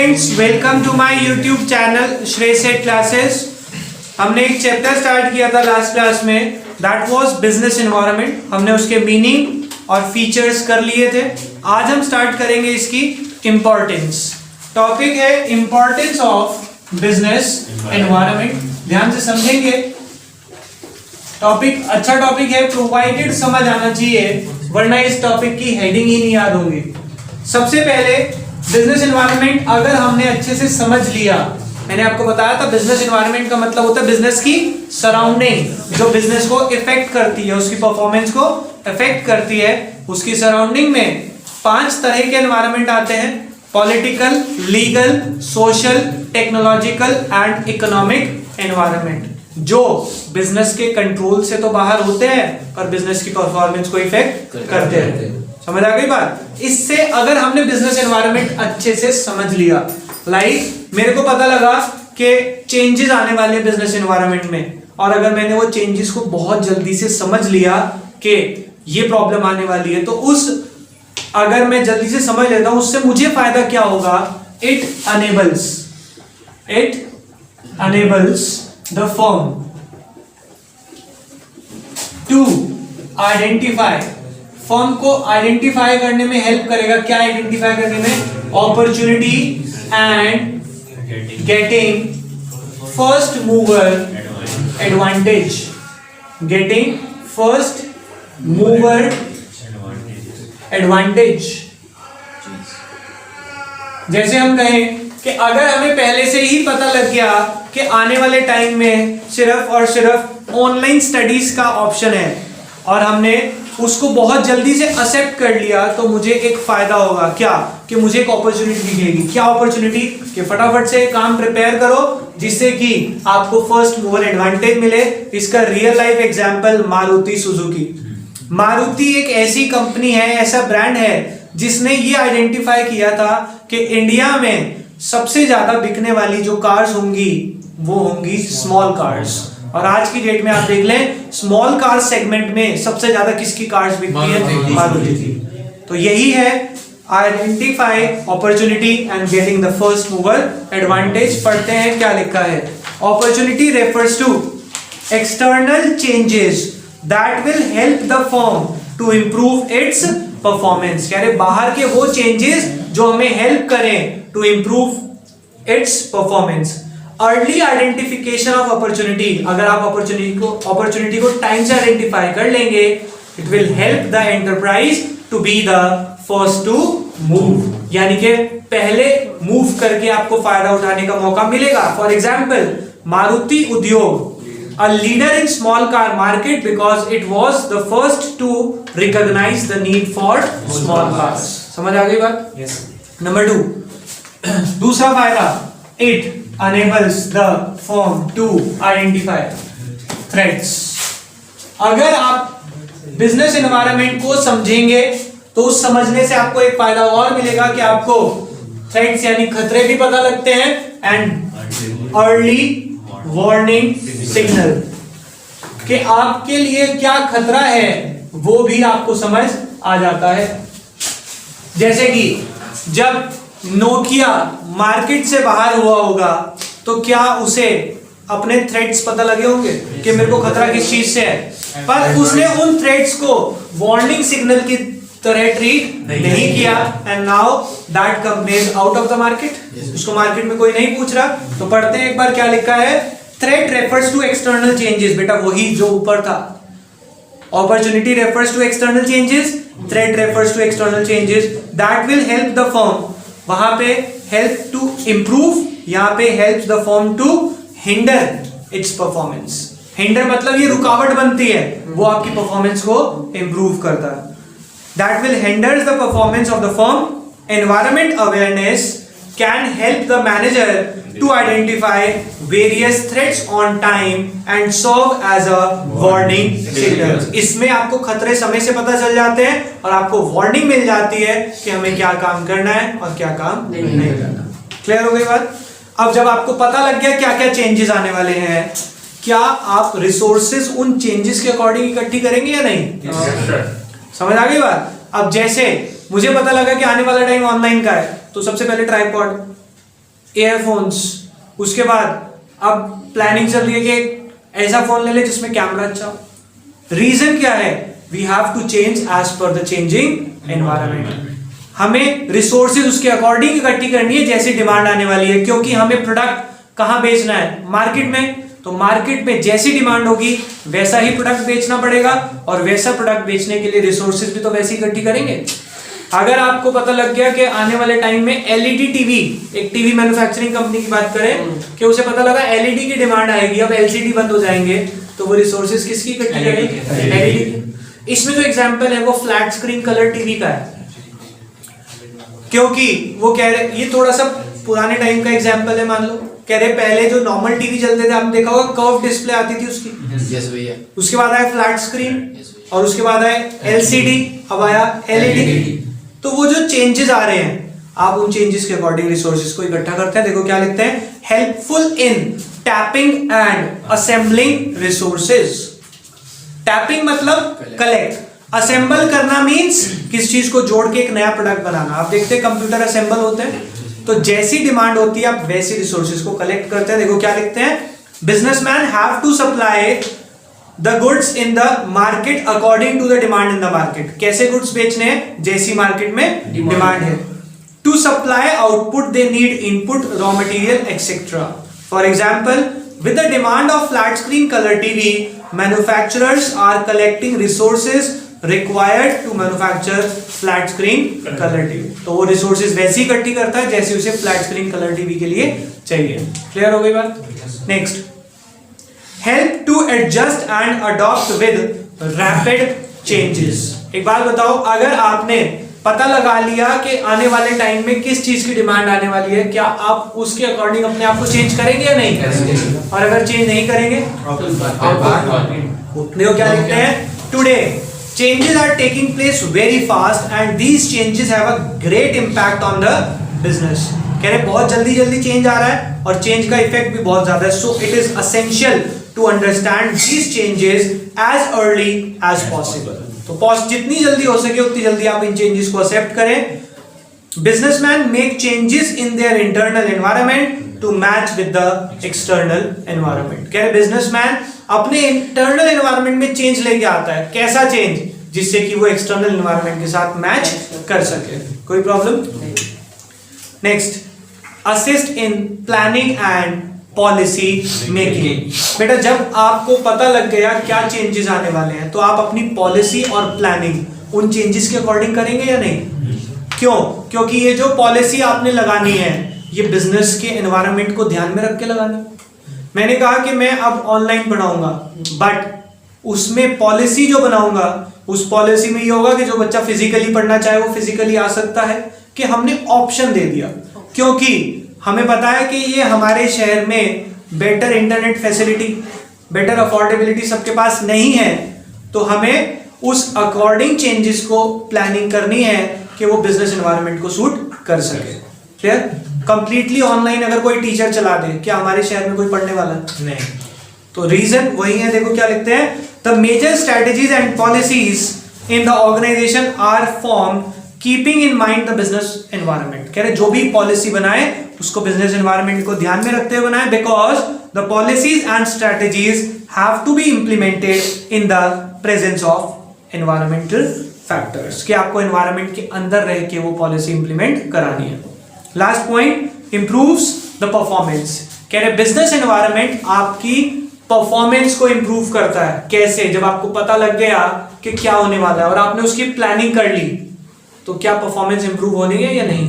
Students, welcome to my YouTube channel Shrey Seth classes. हमने एक chapter start किया था लास्ट क्लास में, दैट वाज बिजनेस एनवायरनमेंट। हमने उसके मीनिंग और फीचर्स कर लिए थे। आज हम स्टार्ट करेंगे इसकी इंपॉर्टेंस। टॉपिक है इंपॉर्टेंस ऑफ बिजनेस एनवायरनमेंट। ध्यान से समझेंगे, टॉपिक अच्छा टॉपिक है, प्रोवाइडेड समझ आना चाहिए, वरना इस टॉपिक की हेडिंग ही नहीं याद होगी। सबसे पहले बिजनेस एनवायरनमेंट अगर हमने अच्छे से समझ लिया, मैंने आपको बताया था बिजनेस एनवायरनमेंट का मतलब होता है बिजनेस की सराउंडिंग, जो बिजनेस को इफेक्ट करती है, उसकी परफॉर्मेंस को इफेक्ट करती है। उसकी सराउंडिंग में 5 तरह के एनवायरनमेंट आते हैं: political, legal, social, technological and economic environment, जो बिजनेस के कंट्रोल से तो बाहर होते हैं पर बिजनेस की परफॉर्मेंस को इफेक्ट करते हैं। समझ आ गई बात? इससे अगर हमने बिजनेस एनवायरनमेंट अच्छे से समझ लिया, लाइक मेरे को पता लगा कि चेंजेस आने वाले हैं बिजनेस एनवायरनमेंट में, और अगर मैंने वो चेंजेस को बहुत जल्दी से समझ लिया कि ये प्रॉब्लम आने वाली है, तो अगर मैं जल्दी से समझ लेता हूं, उससे मुझे फायदा क्या होगा? It enables the firm to identify, firm को आइडेंटिफाई करने में हेल्प करेगा। क्या आइडेंटिफाई करने में? Opportunity and getting first mover advantage. Getting first mover advantage. जैसे हम कहें कि अगर हमें पहले से ही पता लग गया कि आने वाले टाइम में सिर्फ और सिर्फ ऑनलाइन स्टडीज का ऑप्शन है, और हमने उसको बहुत जल्दी से एक्सेप्ट कर लिया, तो मुझे एक फायदा होगा। क्या? कि मुझे एक अपॉर्चुनिटी दिखेगी। क्या अपॉर्चुनिटी? कि फटाफट से काम प्रिपेयर करो जिससे कि आपको फर्स्ट मूवर एडवांटेज मिले। इसका real life example Maruti Suzuki. Maruti एक ऐसी कंपनी है, ऐसा ब्रांड है जिसने ये आइडेंटिफाई किया था कि इंडिया में सबसे ज्यादा बिकने वाली जो कार्स होंगी वो होंगी स्मॉल कार्स। और आज की डेट में आप देख लें, स्मॉल कार सेगमेंट में सबसे ज्यादा किसकी कार्स बिकती है? मारुति की। तो यही है identify opportunity and getting the first mover advantage. पढ़ते हैं क्या लिखा है। Opportunity refers to external changes that will help the firm to improve its performance. यानी बाहर के वो चेंजेस जो हमें हेल्प करें to improve its performance. Early identification of opportunity, अगर आप अपॉर्चुनिटी को टाइम से आइडेंटिफाई कर लेंगे, it will help the enterprise to be the first to move. यानी कि पहले मूव करके आपको फायदा उठाने का मौका मिलेगा। फॉर एग्जाम्पल, मारुति उद्योग, a leader in small car market because it was the first to recognize the need for small cars. समझ आ गई बात? Yes. Number 2, दूसरा फायदा, it enables the firm to identify threats. अगर आप बिजनेस एनवायरनमेंट को समझेंगे तो उस समझने से आपको एक फायदा और मिलेगा कि आपको थ्रेट्स यानी खतरे भी पता लगते हैं, एंड अर्ली वार्निंग सिग्नल, कि आपके लिए क्या खतरा है वो भी आपको समझ आ जाता है। जैसे कि जब नोकिया मार्केट से बाहर हुआ होगा तो क्या उसे अपने थ्रेट्स पता लगे होंगे कि मेरे को खतरा किस चीज से है, पर उसने उन थ्रेट्स को वार्निंग सिग्नल की तरह ट्रीट नहीं किया, and now that company is out of the market. उसको मार्केट में कोई नहीं पूछ रहा। तो पढ़ते हैं एक बार क्या लिखा है। Threat refers to external changes, बेटा वही जो ऊपर था। Opportunity refers to external changes, threat refers to external changes that will help the firm. वहां पे हेल्प टू इंप्रूव, यहां पे help the firm to hinder its performance. Hinder मतलब ये रुकावट बनती है, वो आपकी परफॉर्मेंस को इंप्रूव करता है। That will hinder the performance of the firm. Environment awareness can help the manager to identify various threats on time and serve as a warning signal. इसमें आपको खतरे समय से पता चल जाते हैं और आपको वार्निंग मिल जाती है कि हमें क्या काम करना है और क्या काम नहीं करना। क्लियर हो गई बात? अब जब आपको पता लग गया क्या क्या चेंजेस आने वाले हैं, क्या आप रिसोर्सेज उन चेंजेस के अकॉर्डिंग इकट्ठी करेंगे या नहीं? समझ आ गई बात? अब जैसे मुझे पता लगा कि आने वाला टाइम ऑनलाइन का है, तो सबसे पहले ट्राइपॉड, एयरफोन्स, उसके बाद अब प्लानिंग चल रही है कि ऐसा फोन ले ले जिसमें कैमरा अच्छा हो। रीजन क्या है? We have to change as per the changing environment. हमें रिसोर्सेज उसके अकॉर्डिंग इकट्ठी करनी है जैसी डिमांड आने वाली है, क्योंकि हमें प्रोडक्ट कहाँ बेचना है? मार्केट में। तो मार्केट में जैसी डिमांड होगी वैसा ही प्रोडक्ट बेचना पड़ेगा, और वैसा प्रोडक्ट बेचने के लिए रिसोर्सेज भी तो वैसे ही इकट्ठी करेंगे। अगर आपको पता लग गया कि आने वाले टाइम में एलईडी टीवी, एक टीवी मैन्युफैक्चरिंग कंपनी की बात करें कि उसे पता लगा एलईडी की डिमांड आएगी, अब एलसीडी बंद हो जाएंगे, तो वो रिसोर्सेज किसकी इकट्ठी करेंगे? एलईडी। इसमें जो एग्जांपल है वो फ्लैट स्क्रीन कलर टीवी का है, क्योंकि वो कह रहे, ये थोड़ा सा पुराने टाइम का एग्जांपल है, मान लो कह रहे पहले जो नॉर्मल टीवी चलते थे आपने देखा होगा कर्व डिस्प्ले आती थी उसकी, यस भैया। उसके बाद आया फ्लैट स्क्रीन, और उसके बाद आया एलसीडी, अब आया एलईडी। तो वो जो चेंजेस आ रहे हैं, आप उन चेंजेस के अकॉर्डिंग रिसोर्सेज को इकट्ठा करते हैं। देखो क्या लिखते हैं, helpful in tapping and assembling resources. Tapping मतलब कलेक्ट, असेंबल करना मींस किस चीज को जोड़ के एक नया प्रोडक्ट बनाना। आप देखते हैं कंप्यूटर असेंबल होते हैं, तो जैसी डिमांड होती है आप वैसी रिसोर्सेज को कलेक्ट करते हैं। देखो क्या लिखते हैं, businessmen have to supply the goods in the market according to the demand in the market. कैसे गुड्स बेचने हैं? जैसी मार्केट में डिमांड है। To supply output they need input, raw material etcetera. For example, with the demand of flat screen color TV, manufacturers are collecting resources required to manufacture flat screen color TV। तो वो resources वैसी इकट्ठी करता है जैसे उसे flat screen color TV के लिए चाहिए। क्लियर हो गई बात? Next, help to adjust and adopt with rapid changes। एक बात बताओ, अगर आपने पता लगा लिया कि आने वाले टाइम में किस चीज की डिमांड आने वाली है, क्या आप उसके अकॉर्डिंग अपने आप को चेंज करेंगे या नहीं करेंगे? और अगर चेंज नहीं करेंगे देखो क्या लिखते हैं, today changes are taking place very fast and these changes have a great impact on the business. कह रहे बहुत जल्दी जल्दी चेंज आ रहा है और चेंज का इफेक्ट भी बहुत ज्यादा है। So it is essential to understand these changes as early as possible. तो जितनी जल्दी हो सके उतनी जल्दी आप इन चेंजेस को एक्सेप्ट करें। Businessmen make changes in their internal environment to match with the external environment. कह रहे बिजनेसमैन अपने इंटरनल एनवायरनमेंट में चेंज लेके आता है। कैसा चेंज? जिससे कि वो एक्सटर्नल एनवायरनमेंट के साथ मैच कर सके। कोई problem? Next, assist in planning and policy making. बेटा जब आपको पता लग गया क्या चेंजेस आने वाले हैं, तो आप अपनी पॉलिसी और प्लानिंग उन चेंजेस के अकॉर्डिंग करेंगे या नहीं? क्यों? क्योंकि ये जो पॉलिसी आपने लगानी है ये बिजनेस के एनवायरनमेंट को ध्यान में रख के लगानी। मैंने कहा कि मैं अब ऑनलाइन पढ़ाऊंगा, बट उसमें पॉलिसी जो बनाऊंगा उस पॉलिसी में ये होगा कि जो बच्चा फिजिकली पढ़ना चाहे वो फिजिकली आ सकता है, कि हमने ऑप्शन दे दिया। क्योंकि हमें पता है कि ये हमारे शहर में better internet facility, better affordability सबके पास नहीं है, तो हमें उस अकॉर्डिंग चेंजेस को प्लानिंग करनी है कि वो बिजनेस एनवायरनमेंट को सूट कर सके। क्लियर? कंप्लीटली ऑनलाइन अगर कोई टीचर चला दे, क्या हमारे शहर में कोई पढ़ने वाला नहीं? तो रीजन वही है। देखो क्या लिखते हैं, the major strategies and policies in the organisation are form keeping in mind the business environment. कह रहे जो भी पॉलिसी बनाए उसको बिजनेस एनवायरनमेंट को ध्यान में रखते हुए बनाए, because the policies and strategies have to be implemented in the presence of environmental factors. कि आपको एनवायरनमेंट के अंदर रह के वो पॉलिसी इंप्लीमेंट करानी है। Last point, improves the performance. कह रहे बिजनेस एनवायरनमेंट आपकी परफॉर्मेंस को इंप्रूव करता है। कैसे? जब आपको पता लग गया कि क्या होने वाला है और आपने उसकी प्लानिंग कर ली, तो क्या परफॉर्मेंस इंप्रूव होनी है या नहीं?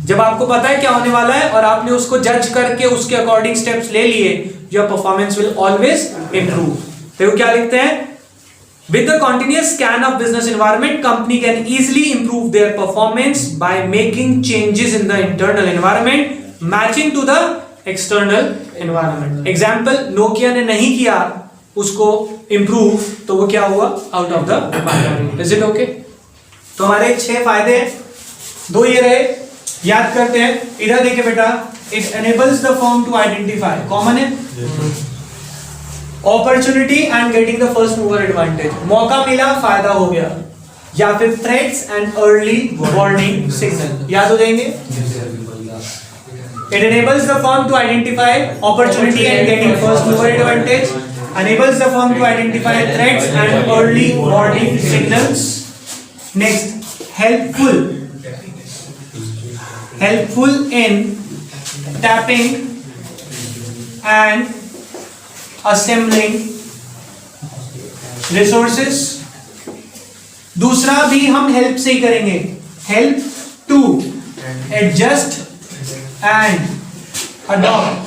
जब आपको पता है क्या होने वाला है और आपने उसको जज करके उसके अकॉर्डिंग स्टेप्स ले लिए, your performance will always improve. देखो क्या लिखते हैं, with the continuous scan of business environment, company can easily improve their performance by making changes in the internal environment matching to the external environment। example, Nokia ने नहीं किया उसको improve, तो वो क्या हुआ? out of the market। is it okay? तो हमारे 6 फायदे हैं, 2 ये रहे, याद करते हैं। इधर देखिए बेटा, it enables the firm to identify, common है, opportunity and getting the first mover advantage, मौका मिला फायदा हो गया, या फिर threats and early warning signal, याद हो जाएंगे। It enables the firm to identify opportunity and getting first mover advantage. Enables the firm to identify threats and early warning signals. Next, helpful in tapping and assembling resources. दूसरा भी हम help से ही करेंगे, help to adjust and adopt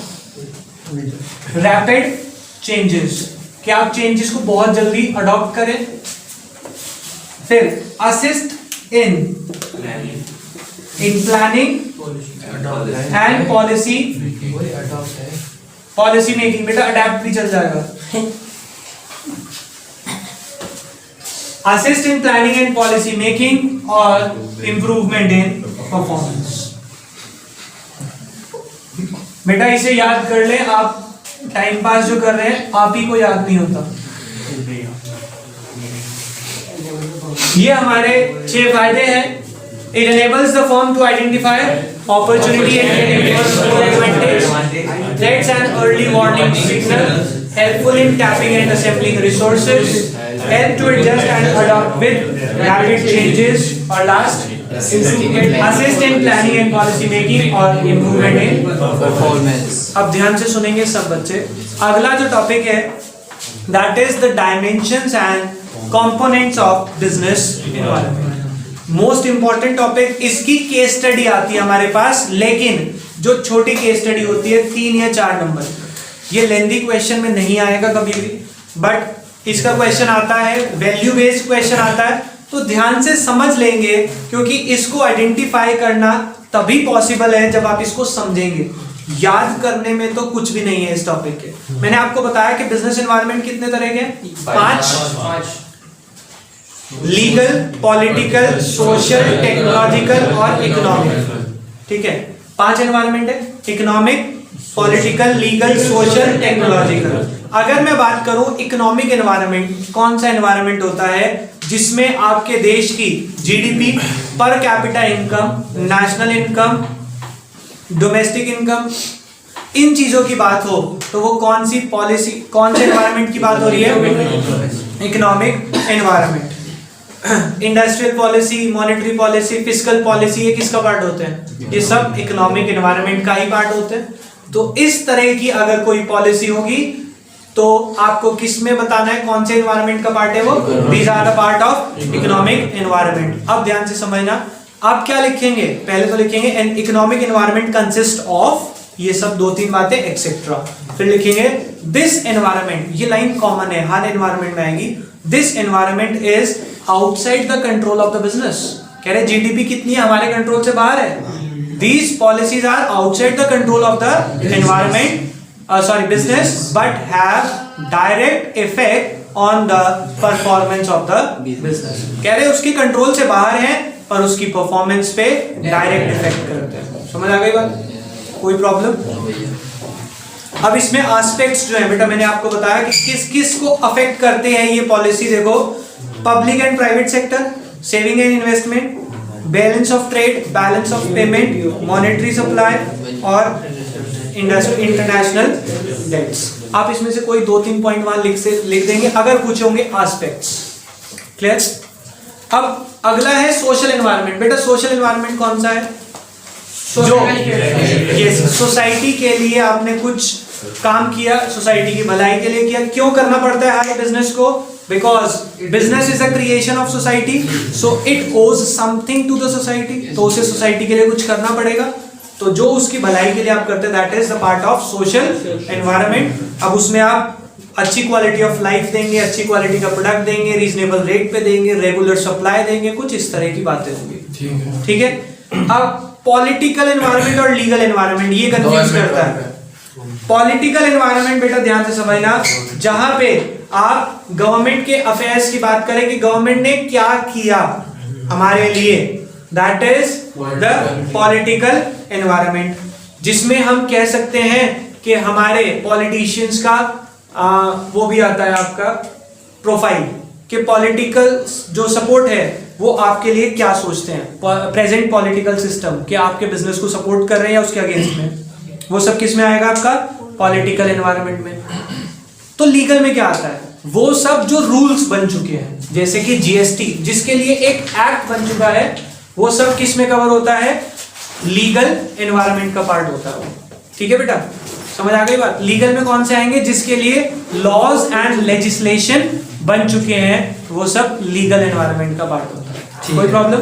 rapid changes, कि आप changes को बहुत जल्दी अडॉप्ट करें. फिर assist in planning and policy making. बेटा अडेप्ट भी चल जाएगा. Assist in planning and policy making और इंप्रूवमेंट इन परफॉर्मेंस. बेटा इसे याद कर ले, आप टाइम पास जो कर रहे हैं आप ही को याद नहीं होता. ये हमारे 6 फायदे हैं. It enables the firm to identify opportunity and get advantage, threats and early warning signals, helpful in tapping and assembling resources, help to adjust and adapt with rapid changes, or last, assist in planning and policy making और improvement in performance. अब ध्यान से सुनेंगे सब बच्चे. अगला जो topic है that is the dimensions and components of business environment. Most important topic. इसकी केस स्टडी आती है हमारे पास, लेकिन जो छोटी केस स्टडी होती है 3 या 4 नंबर, ये लेंथी क्वेश्चन में नहीं आएगा कभी भी, बट इसका क्वेश्चन आता है, वैल्यू बेस्ड क्वेश्चन आता है, तो ध्यान से समझ लेंगे, क्योंकि इसको आइडेंटिफाई करना तभी पॉसिबल है जब आप इसको समझेंगे. याद करने में तो कुछ भी नहीं है इस टॉपिक के. मैंने आपको बताया कि बिजनेस एनवायरनमेंट कितने तरह के हैं? 5. लीगल, पॉलिटिकल, सोशल, टेक्नोलॉजिकल और इकोनॉमिक. ठीक है, 5 एनवायरनमेंट है. Economic, political, legal, social, technological. अगर मैं बात करूं इकोनॉमिक एनवायरनमेंट, कौन सा एनवायरनमेंट होता है जिसमें आपके देश की GDP, per capita income, national income, domestic income, इन चीजों की बात हो, तो वो कौन सी पॉलिसी, कौन से एनवायरनमेंट की बात हो रही है? Economic environment. Industrial policy, monetary policy, fiscal policy, ये किसका पार्ट होते हैं? ये सब इकोनॉमिक एनवायरनमेंट का ही पार्ट होते हैं. तो इस तरह की अगर कोई पॉलिसी होगी तो आपको किस में बताना है कौन से एनवायरनमेंट का पार्ट है वो? These are the part of economic environment. अब ध्यान से समझना, आप क्या लिखेंगे? पहले तो लिखेंगे an economic environment consist of, ये सब 2-3 बातें एक्सेट्रा. फिर लिखेंगे दिस एनवायरनमेंट, ये लाइन कॉमन है, हर एनवायरनमेंट में आएगी. This environment is outside the control of the business. कह रहे जीडीपी कितनी है, हमारे कंट्रोल से बाहर है. These policies are outside the control of the environment, business, but have direct effect on the performance of the business. कह रहे उसकी कंट्रोल से बाहर है पर उसकी परफॉर्मेंस पे डायरेक्ट इफेक्ट करते हैं. समझ आ गई बात? कोई प्रॉब्लम? अब इसमें एस्पेक्ट्स जो है बेटा, मैंने आपको बताया कि किस किस को अफेक्ट करते हैं ये पॉलिसी. देखो, public and private sector, saving and investment, balance of trade, balance of payment, monetary supply और इंटरनेशनल डेट्स. आप इसमें से कोई 2-3 पॉइंट वहां लिख देंगे अगर पूछे होंगे एस्पेक्ट्स. क्लियर? अब अगला है सोशल एनवायरनमेंट. बेटा सोशल एनवायरनमेंट कौन सा है? जो ये सोसाइटी के लिए आपने कुछ काम किया, सोसाइटी की भलाई के लिए किया. क्यों करना पड़ता है हर बिजनेस को? Because business is a creation of society, so it ओज समथिंग टू द सोसाइटी. तो उसे सोसाइटी के लिए कुछ करना पड़ेगा, तो जो उसकी भलाई के लिए आप करते हैं that is the part of social environment. अब उसमें आप अच्छी क्वालिटी ऑफ लाइफ देंगे, अच्छी क्वालिटी का प्रोडक्ट देंगे, रीजनेबल रेट पे देंगे, रेगुलर सप्लाई देंगे, कुछ इस तरह की बातें होंगी. ठीक है. अब पॉलिटिकल एनवायरनमेंट और लीगल एनवायरनमेंट ये कंफ्यूज करता है. पॉलिटिकल एनवायरनमेंट बेटा ध्यान से समझना, जहां पे आप गवर्नमेंट के अफेयर्स की बात करें कि गवर्नमेंट ने क्या किया हमारे लिए, that is the political environment. जिसमें हम कह सकते हैं कि हमारे पॉलिटिशियंस का वो भी आता है आपका प्रोफाइल, कि पॉलिटिकल जो सपोर्ट है वो आपके लिए क्या सोचते हैं. प्रेजेंट पॉलिटिकल सिस्टम क्या आपके बिजनेस को सपोर्ट कर रहे हैं या उसके अगेंस्ट में? वो सब किस में आएगा आपका? पॉलिटिकल एनवायरनमेंट में। तो लीगल में क्या आता है? वो सब जो रूल्स बन चुके हैं, जैसे कि जीएसटी जिसके लिए एक एक्ट बन चुका है, वो सब किस में कवर होता है? लीगल एनवायरनमेंट का पार्ट होता है। ठीक है बेटा, समझ आ गई बात? लीगल में कौन से आएंगे? जिसके लिए लॉज एंड लेजिस्लेशन बन चुके हैं, वो सब लीगल एनवायरनमेंट का पार्ट होता है। कोई प्रॉब्लम?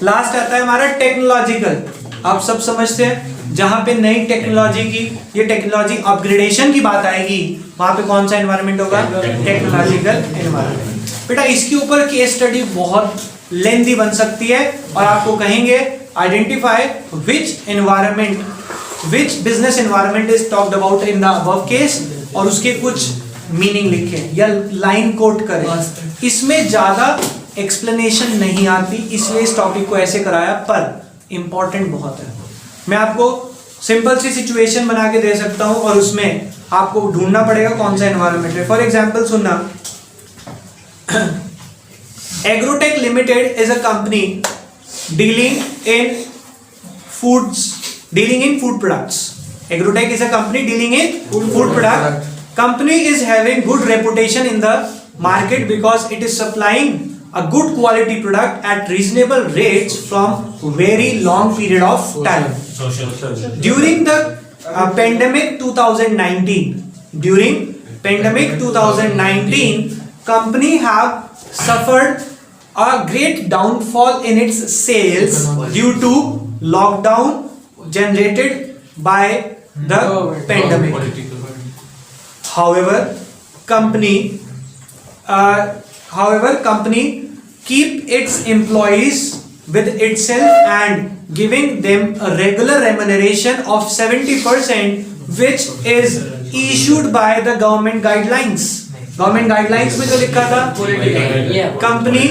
लास्ट आता है हमारा टेक्नोलॉजिकल। आप सब समझते हैं, जहां पे नई टेक्नोलॉजी की, ये टेक्नोलॉजी अपग्रेडेशन की बात आएगी, वहां पे कौन सा एनवायरनमेंट होगा? Technological environment. बेटा इसके ऊपर केस स्टडी बहुत लेंथी बन सकती है, और आपको कहेंगे identify which business environment is talked about in the above case, और उसके कुछ मीनिंग लिखे या लाइन कोट करें। इसमें ज्यादा एक्सप्लेनेशन नहीं आती, इसलिए इस टॉपिक को ऐसे कराया, पर इंपॉर्टेंट बहुत है। मैं आपको सिंपल सी सिचुएशन बना के दे सकता हूं, और उसमें आपको ढूंढना पड़ेगा कौन सा एनवायरनमेंट है। फॉर एग्जांपल सुनना, agrotech limited is a company dealing in food products. Agrotech is a company dealing in food product. Company is having good reputation in the market because it is supplying a good quality product at reasonable rates from very long period of time. During the pandemic 2019, company have suffered a great downfall in its sales due to lockdown generated by the pandemic. However, company keep its employees with itself and giving them a regular remuneration of 70%, which is issued by the government guidelines. Government guidelines में जो लिखा था, company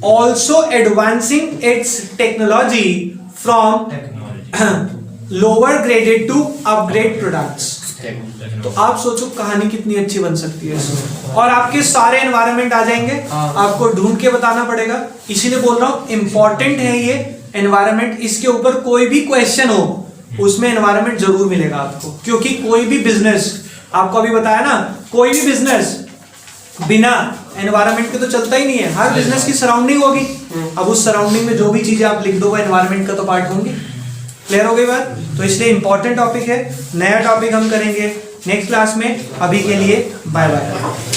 also advancing its technology from lower graded to upgrade products. तो आप सोचो कहानी कितनी अच्छी बन सकती है इसमें, और आपके सारे एनवायरनमेंट आ जाएंगे। आपको ढूंढ के बताना पड़ेगा, इसीलिए बोल रहा हूं इंपॉर्टेंट है ये एनवायरनमेंट। इसके ऊपर कोई भी क्वेश्चन हो, उसमें एनवायरनमेंट जरूर मिलेगा आपको, क्योंकि कोई भी बिजनेस, आपको अभी बताया ना, कोई भी बिजनेस बिना एनवायरनमेंट के तो चलता ही नहीं है। हर बिजनेस की सराउंडिंग होगी, अब उस सराउंडिंग में जो भी चीजें आप लिख दो वो एनवायरनमेंट का तो पार्ट होंगी। क्लियर हो गई बात? तो इसलिए इंपॉर्टेंट टॉपिक है। नया टॉपिक हम करेंगे नेक्स्ट क्लास में। अभी के लिए बाय बाय।